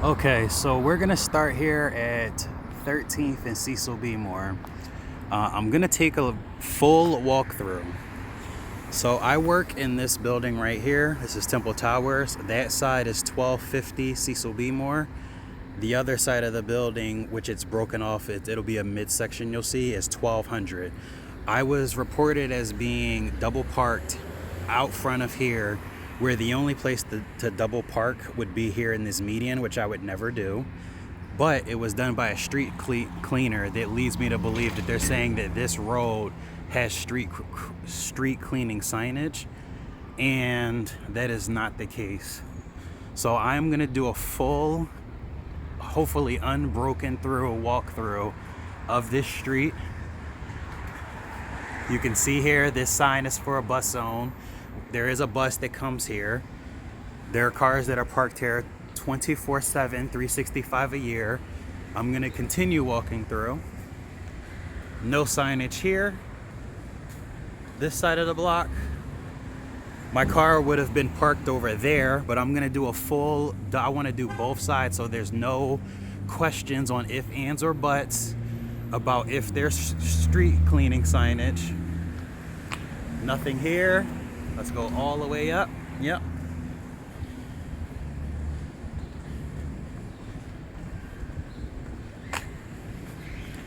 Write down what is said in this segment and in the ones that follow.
Okay, so we're gonna start here at 13th and Cecil B. Moore. I'm gonna take a full walkthrough. So I work in this building right here. This is Temple Towers. That side is 1250 Cecil B. Moore. The other side of the building, which it's broken off, it'll be a midsection you'll see, is 1200. I was reported as being double parked out front of here, where the only place to double park would be here in this median, which I would never do. But it was done by a street cleaner that leads me to believe that they're saying that this road has street cleaning signage, and that is not the case. So I'm gonna do a full, hopefully unbroken through walkthrough of this street. You can see here, this sign is for a bus zone. There is a bus that comes here. There are cars that are parked here 24/7, 365 a year. I'm gonna continue walking through. No signage here. This side of the block, my car would have been parked over there, but I'm gonna do a full, I wanna do both sides so there's no questions on if, ands, or buts about if there's street cleaning signage. Nothing here. Let's go all the way up. Yep.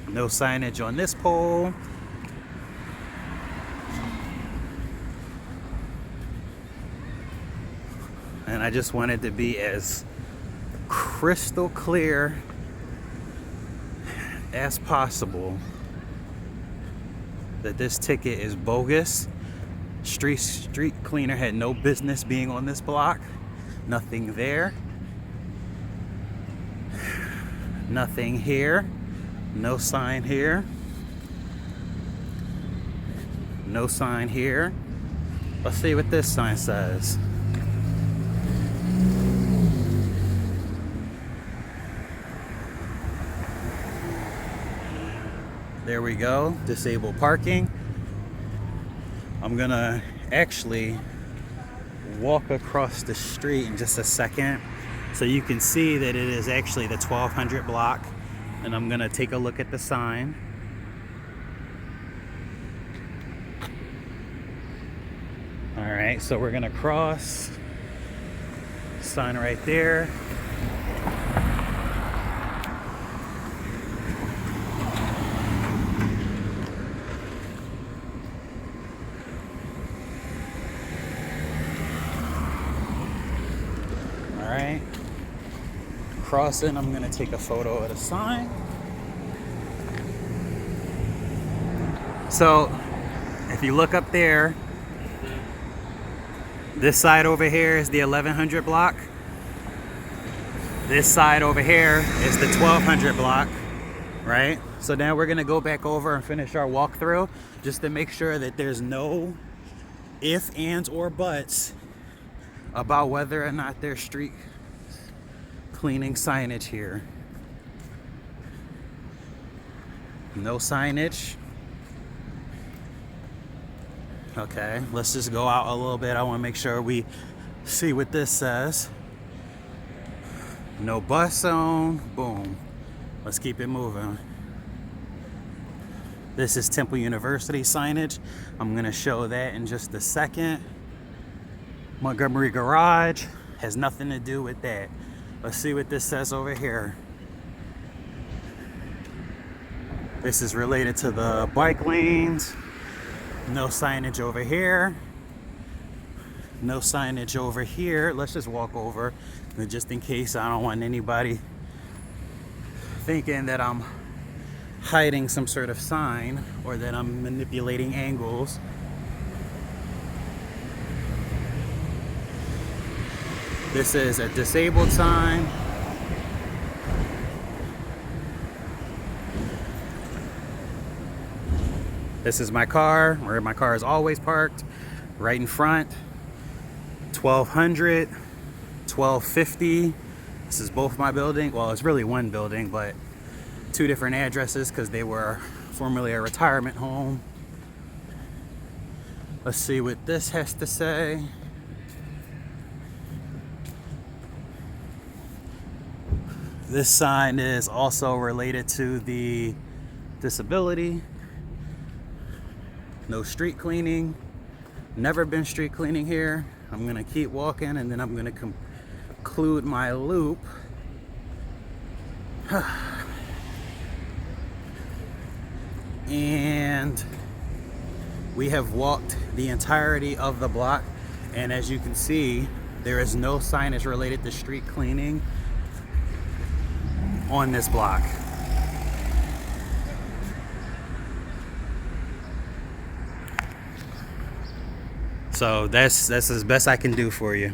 No signage on this pole. And I just wanted to be as crystal clear as possible that this ticket is bogus. Street cleaner had no business being on this block. Nothing there. Nothing here. No sign here. No sign here. Let's see what this sign says. There we go, disabled parking. I'm gonna actually walk across the street in just a second so you can see that it is actually the 1200 block, and I'm gonna take a look at the sign. All right, so we're gonna cross. Sign right there. All right, crossing, I'm gonna take a photo of the sign. So if you look up there, this side over here is the 1100 block. This side over here is the 1200 block, right? So now we're gonna go back over and finish our walkthrough just to make sure that there's no if, ands, or buts about whether or not there's street cleaning signage here. No signage. Okay, let's just go out a little bit. I want to make sure we see what this says. No bus zone. Boom. Let's keep it moving. This is Temple University signage. I'm going to show that in just a second. Montgomery Garage has nothing to do with that. Let's see what this says over here. This is related to the bike lanes. No signage over here. No signage over here. Let's just walk over, just in case. I don't want anybody thinking that I'm hiding some sort of sign or that I'm manipulating angles. This is a disabled sign. This is my car, where my car is always parked, right in front. 1200, 1250. This is both my building. Well, it's really one building, but two different addresses because they were formerly a retirement home. Let's see what this has to say. This sign is also related to the disability. No street cleaning. Never been street cleaning here. I'm gonna keep walking and then I'm gonna conclude my loop. And we have walked the entirety of the block, and as you can see, there is no signage related to street cleaning on this block. So that's as best I can do for you.